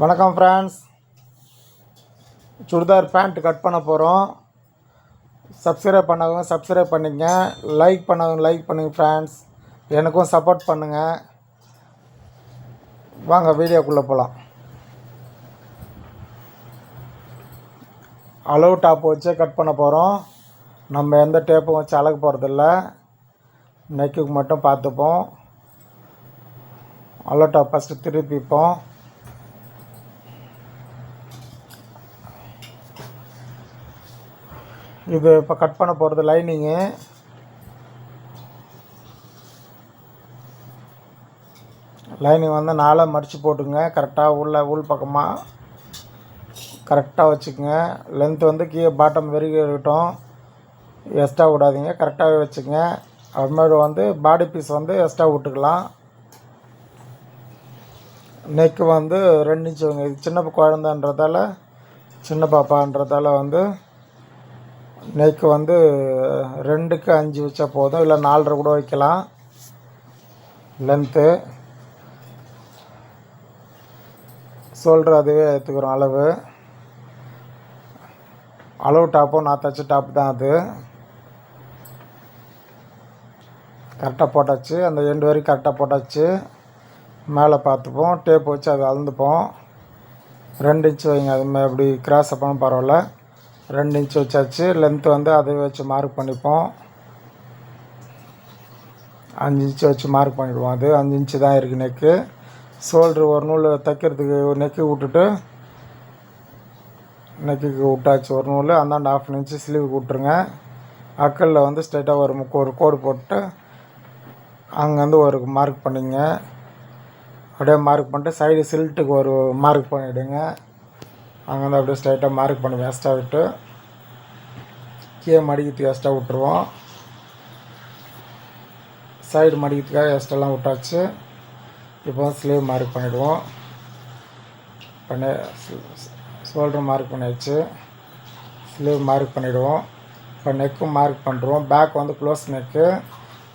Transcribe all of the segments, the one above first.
வணக்கம் friends, churidar pant cut பண்ண போகிறோம். சப்ஸ்கிரைப் பண்ணவங்க சப்ஸ்கிரைப் பண்ணிக்கங்க, லைக் பண்ணவங்க லைக் பண்ணுங்கள் ஃப்ரெண்ட்ஸ். எனக்கும் சப்போர்ட் பண்ணுங்கள். வாங்க வீடியோக்குள்ளே போகலாம். அளவு டாப் வச்சு கட் பண்ண போகிறோம். நம்ம எந்த டேப்பும் வச்சு அழக போகிறதில்ல, நெக்குக்கு மட்டும் பார்த்துப்போம். அளவு டாப் ஃபஸ்ட்டு திருப்பிப்போம். இது இப்போ கட் பண்ண போகிறது லைனிங்கு. லைனிங் வந்து 4 மடித்து போட்டுங்க. கரெக்டாக உள் பக்கமாக கரெக்டாக வச்சுக்கோங்க. லென்த் வந்து கீழே பாட்டம் வரைக்கும் இருக்கட்டும், எக்ஸ்ட்ரா விடாதீங்க, கரெக்டாகவே வச்சுக்கோங்க. அதுமாதிரி வந்து பாடி பீஸ் வந்து எக்ஸ்ட்ரா விட்டுக்கலாம். நெக்கு வந்து 2 இன்ச்சு வைங்க. இது சின்ன குழந்தைன்றதால, சின்ன பாப்பான்றதால வந்து நெக்கு வந்து 2க்கு 5 வச்சா போதும், இல்லை 4.5 கூட வைக்கலாம். லென்த்து ஷோல்டர் அதுவே எடுத்துக்கிறோம். அளவு டாப்பும் நான் தச்ச டாப் தான். அது கரெக்டாக போட்டாச்சு. அந்த எண்டு வரைக்கும் கரெக்டாக போட்டாச்சு. மேலே பார்த்துப்போம், டேப் வச்சு அதை அளந்துப்போம். 2 இன்ச்சு வைங்க. அதுமாதிரி அப்படி கிராஸ் பண்ண பரவாயில்ல. 2 இன்ச்சு வச்சாச்சு. லென்த்து வந்து அதை வச்சு மார்க் பண்ணிப்போம். 5 இன்ச்சு வச்சு மார்க் பண்ணிவிடுவோம். அது 5 இன்ச்சு தான் இருக்குது நெக்கு. ஷோல்ட்ரு ஒரு நூல் தைக்கிறதுக்கு நெக்கு விட்டுட்டு, நெக்குக்கு விட்டாச்சு ஒரு நூல். அந்தாண்ட 1/2 இன்ச்சு ஸ்லீவுக்கு விட்ருங்க. அக்கலில் வந்து ஸ்ட்ரைட்டாக ஒரு கோடு போட்டு அங்கேருந்து ஒரு மார்க் பண்ணிங்க. அப்படியே மார்க் பண்ணிட்டு சைடு சில்ட்டுக்கு ஒரு மார்க் பண்ணிவிடுங்க. அங்கேருந்து அப்படியே ஸ்ட்ரைட்டாக மார்க் பண்ணி எக்ஸ்ட்ரா விட்டு கீழே மடிக்கிறதுக்கு எக்ஸ்ட்ரா விட்டுருவோம். சைடு மடிக்கிறதுக்காக எக்ஸ்ட்ராலாம் விட்டாச்சு. இப்போ ஸ்லீவ் மார்க் பண்ணிவிடுவோம். ஷோல்டர் மார்க் பண்ணியாச்சு. ஸ்லீவ் மார்க் பண்ணிவிடுவோம். இப்போ நெக்கும் மார்க் பண்ணுறோம். பேக் வந்து க்ளோஸ் நெக்கு.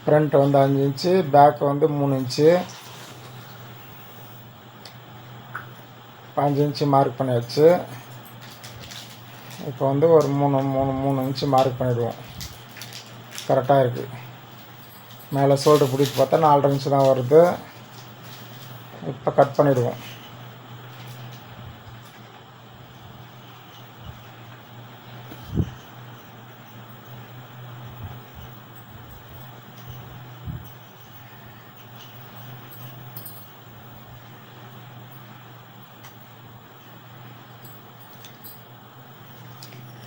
ஃப்ரண்ட் வந்து 5 இன்ச்சு, பேக் வந்து 3 இன்ச்சு. 5 இன்ச்சு மார்க் பண்ணியாச்சு. இப்போ வந்து ஒரு 3 இன்ச்சு மார்க் பண்ணிவிடுவோம். கரெக்டாக இருக்குது. மேலே ஷோல்டர் பிடிச்சி பார்த்தா 4.5 இன்ச்சு தான் வருது. இப்போ கட் பண்ணிவிடுவோம்.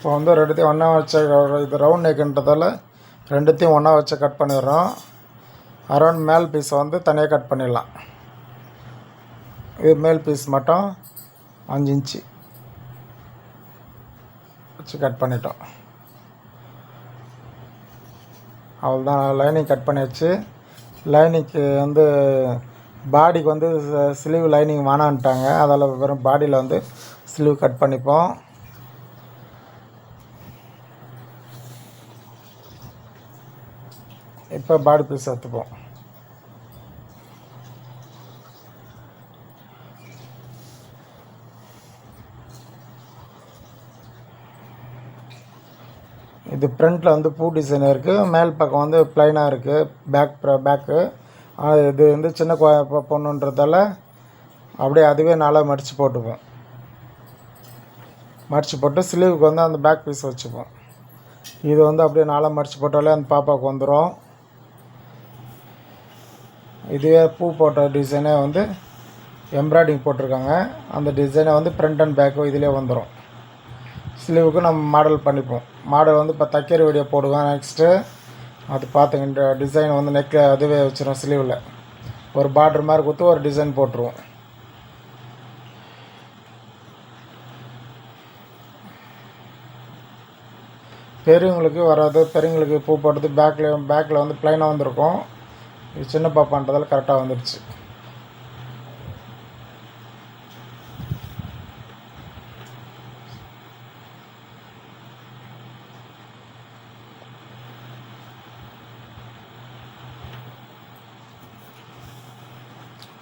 இப்போ வந்து ரெண்டுத்தையும் ஒன்றா வச்ச, இது ரவுண்ட் நெக்குன்றதால ரெண்டுத்தையும் ஒன்றா வச்சு கட் பண்ணிடுறோம். அரௌண்ட் மேல் பீஸை வந்து தனியாக கட் பண்ணிடலாம். இது மேல் பீஸ் மட்டும் 5 இன்ச்சு வச்சு கட் பண்ணிட்டோம். அவ்வளோதான். லைனிங் கட் பண்ணியாச்சு. லைனிங்க்கு வந்து பாடிக்கு வந்து ஸ்லீவ் லைனிங் வேணான்ட்டாங்க, அதில் வெறும் பாடியில் வந்து ஸ்லீவ் கட் பண்ணிப்போம். இப்போ பாடி பீஸ் எடுத்துப்போம். இது ஃப்ரண்ட்டில் வந்து பூ டிசைன் இருக்குது, மேல் பக்கம் வந்து ப்ளைனாக இருக்குது. பேக்கு இது வந்து சின்ன பொண்ணுன்றதால அப்படியே அதுவே 4 மடித்து போட்டுப்போம். மடித்து போட்டு ஸ்லீவுக்கு வந்து அந்த பேக் பீஸ் வச்சுப்போம். இது வந்து அப்படியே 4 மடித்து போட்டாலே அந்த பாப்பாவுக்கு வந்துடும். இதுவே பூ போட்ட டிசைனே வந்து எம்ப்ராய்டிங் போட்டிருக்காங்க. அந்த டிசைனை வந்து ஃப்ரண்ட் அண்ட் பேக்கும் இதிலே வந்துடும். ஸ்லீவுக்கு நம்ம மாடல் பண்ணிப்போம். மாடல் வந்து இப்போ தைக்கிற வீடியோ போடுவேன் நெக்ஸ்ட்டு. அது பார்த்துங்க. இந்த டிசைன் வந்து நெக்கில் அதுவே வச்சிடும். ஸ்லீவில் ஒரு பார்டர் மாதிரி கொடுத்து ஒரு டிசைன் போட்டுருவோம். பெரியவங்களுக்கு வராது. பெரியவங்களுக்கு பூ போட்டது பேக்கில் வந்து ப்ளைனாக வந்திருக்கும். இது சின்ன பாப்பான்றதால கரெக்டாக வந்துடுச்சு.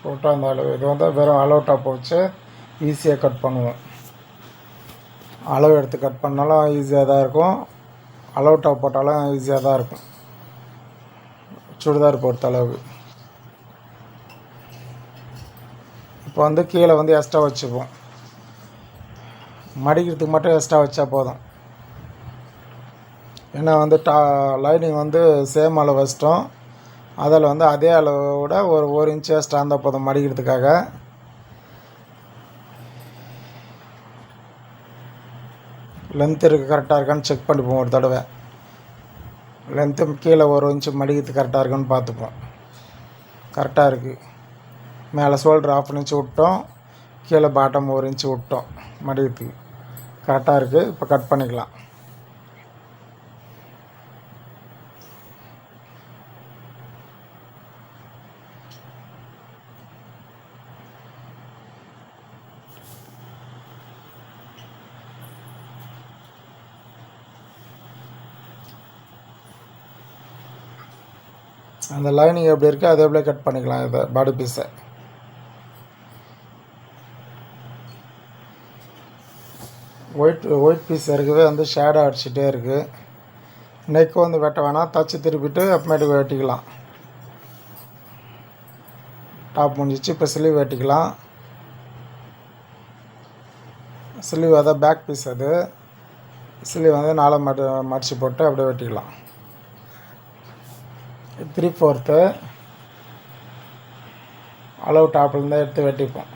போட்டால் அந்த அளவு இது வந்து வெறும் அளவு டாப் வச்சு ஈஸியாக கட் பண்ணுவோம். அளவு எடுத்து கட் பண்ணாலும் ஈஸியாக தான் இருக்கும், அளவு டாப் போட்டாலும் ஈஸியாக தான் இருக்கும். சுடிதார் பொறுத்த அளவு இப்போ வந்து கீழே வந்து எக்ஸ்ட்ரா வச்சுப்போம். மடிக்கிறதுக்கு மட்டும் எக்ஸ்ட்ரா வச்சா போதும். ஏன்னா வந்து லைனிங் வந்து சேம் அளவு வச்சிட்டோம், அதில் வந்து அதே அளவோட ஒரு இன்ச்சு எக்ஸ்ட்ரா இருந்தால் போதும் மடிக்கிறதுக்காக. லென்த் இருக்குது கரெக்டாக இருக்கான்னு செக் பண்ணிப்போம் ஒரு தடவை. லென்த்து கீழே 1 இன்ச்சு மடிக்கிறதுக்கு கரெக்டாக இருக்கான்னு பார்த்துப்போம். கரெக்டாக இருக்குது. மேலே ஷோல்டர் 1/2 இன்ச்சு விட்டோம், கீழே பாட்டம் 1 இன்ச்சு விட்டோம் மடிக்கிறதுக்கு. கரெக்டாக இருக்குது. இப்போ கட் பண்ணிக்கலாம். அந்த லைனிங் எப்படி இருக்குது அதே போல் கட் பண்ணிக்கலாம். இதை பாடி பீஸை ஒயிட் பீஸ் இருக்கவே வந்து ஷேடோ அடிச்சுட்டே இருக்குது. நெக்கு வந்து வெட்ட வேணாம், தச்சு திருப்பிட்டு அப்புறமேட்டுக்கு வெட்டிக்கலாம். டாப் முடிஞ்சிச்சு. இப்போ ஸ்லீவ் வெட்டிக்கலாம். ஸ்லீவ் அதான் பேக் பீஸ், அது ஸ்லீவ் வந்து 4 மடித்து போட்டு அப்படியே வெட்டிக்கலாம். 3/4 அளவு டாப்லேருந்து எடுத்து வெட்டிப்போம்.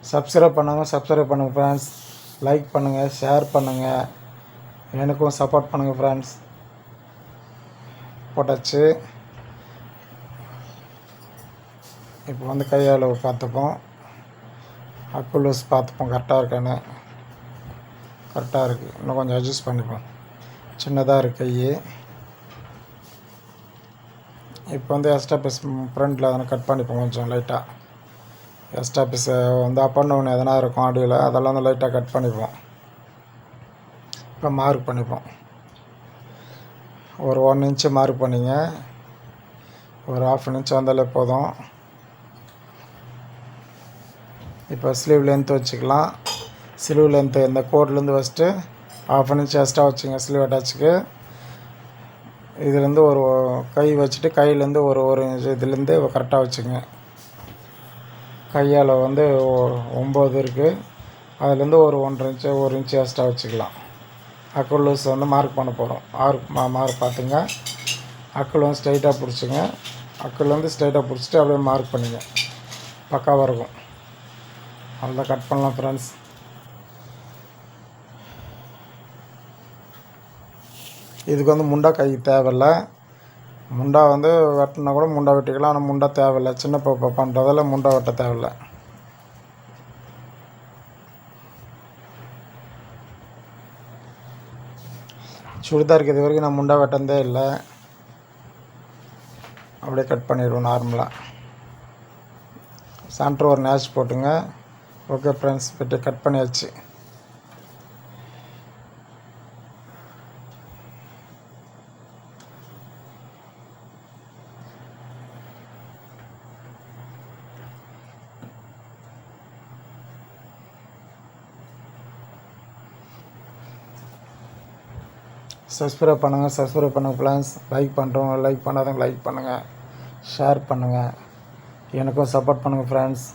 சப்ஸ்கிரைப் பண்ணுங்கள் ஃப்ரெண்ட்ஸ். லைக் பண்ணுங்கள், ஷேர் பண்ணுங்கள், எனக்கும் சப்போர்ட் பண்ணுங்கள் ஃப்ரெண்ட்ஸ். போட்டாச்சு. இப்போ வந்து கையால் பார்த்துப்போம், அக்கு லூஸ் பார்த்துப்போம் கரெக்டாக இருக்கான்னு. கரெக்டாக இருக்குது. இன்னும் கொஞ்சம் அட்ஜஸ்ட் பண்ணிப்போம், சின்னதாக இருக்குது கை. இப்போ வந்து எக்ஸ்ட்ரா பீஸ் ஃப்ரண்ட்டில் அதனை கட் பண்ணிப்போம் கொஞ்சம் லைட்டாக. எக்ஸ்ட்ரா பீஸை வந்து அப் அண்ட் டவுன் எதனா இருக்கும் ஆடியோவில், அதெல்லாம் வந்து லைட்டாக கட் பண்ணிப்போம். இப்போ மார்க் பண்ணிப்போம். ஒரு 1 இன்ச்சு மார்க் பண்ணிங்க, ஒரு 1/2 இன்ச்சு வந்தாலே போதும். இப்போ ஸ்லீவ் லென்த்து வச்சுக்கலாம். ஸ்லீவ் லென்த்து இந்த கோட்லேருந்து வச்சுட்டு 1/2 இன்ச்சு எக்ஸ்ட்ரா வச்சுங்க ஸ்லீவ் அட்டாச்சுக்கு. இதுலேருந்து ஒரு கை வச்சுட்டு கையிலேருந்து ஒரு இன்ச்சு இதுலேருந்து கரெக்டாக வச்சுங்க. கையால் வந்து 9 இருக்குது, அதுலேருந்து ஒரு 1 இன்ச்சு எக்ஸ்ட்ரா வச்சுக்கலாம். அக்குள் லூஸ் வந்து மார்க் பண்ண போகிறோம். மார்க் பார்த்துங்க. அக்குள் வந்து ஸ்ட்ரைட்டாக பிடிச்சிங்க. அக்குள் வந்து ஸ்ட்ரைட்டாக பிடிச்சிட்டு அப்படியே மார்க் பண்ணிங்க, பக்காவாக இருக்கும். அவ்வளோதான், கட் பண்ணலாம் ஃப்ரெண்ட்ஸ். இதுக்கு வந்து முண்டா கை தேவையில்லை. முண்டா வந்து வெட்டினா கூட முண்டா வெட்டிக்கலாம், ஆனால் முண்டா தேவையில்லை. சின்ன பாப்பா பண்ணுறதால முண்டா வெட்ட தேவையில்லை. சுடிதாருக்கு இது வரைக்கும் நான் முண்டா வெட்டந்தே இல்லை. அப்படியே கட் பண்ணிடுவோம் நார்மலாக. சென்டர் ஒரு நேஷ் போட்டுங்க. ஓகே ஃப்ரெண்ட்ஸ், வெட்டி கட் பண்ணியாச்சு. சப்ஸ்கிரைப் பண்ணுங்கள் ஃப்ரெண்ட்ஸ். லைக் பண்ணுறவங்க லைக் பண்ணாதவங்க லைக் பண்ணுங்கள், ஷேர் பண்ணுங்கள், எனக்கும் சப்போர்ட் பண்ணுங்கள் ஃப்ரெண்ட்ஸ்.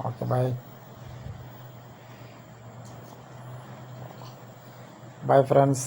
Okay, bye friends.